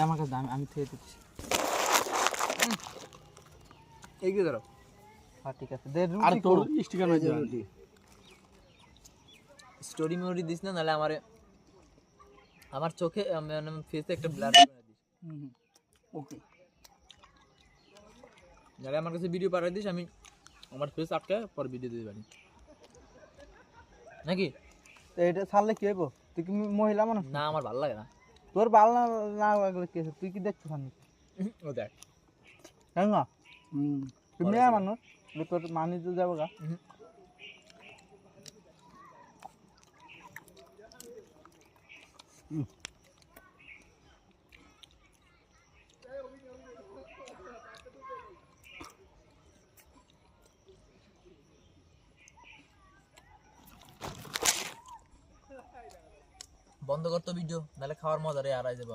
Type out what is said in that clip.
আমার কাছে আমি থেকে দিচ্ছি। এগিয়ে ধরো। হ্যাঁ ঠিক আছে দে আর রুটি তোর কর। স্টিকার নাই দিও স্টোরি মেমোরি দিস না, নাহলে আমার চোখে মানে ফেসে একটা ব্লার করে দিস। ওকে নাহলে আমার কাছে ভিডিও পাঠিয়ে দিস, আমি আমার ফেস আটকে পর ভিডিও দিতে পারি নাকি? তো এটা ছাড়লে কি হইব? তুই কি মহিলা মানুষ? না, আমার ভালো লাগে না। তোর ভালো না লাগলে কি আছে? তুই কি দেখছিস আমি? ও দেখ, তাই না? হুম তুই মেয়ে মানুষ, তোর মানি তো যাবো গা। বন্ধ কর তো ভিডিও, নাহলে খাওয়ার মজা রে আড়াই যাবো।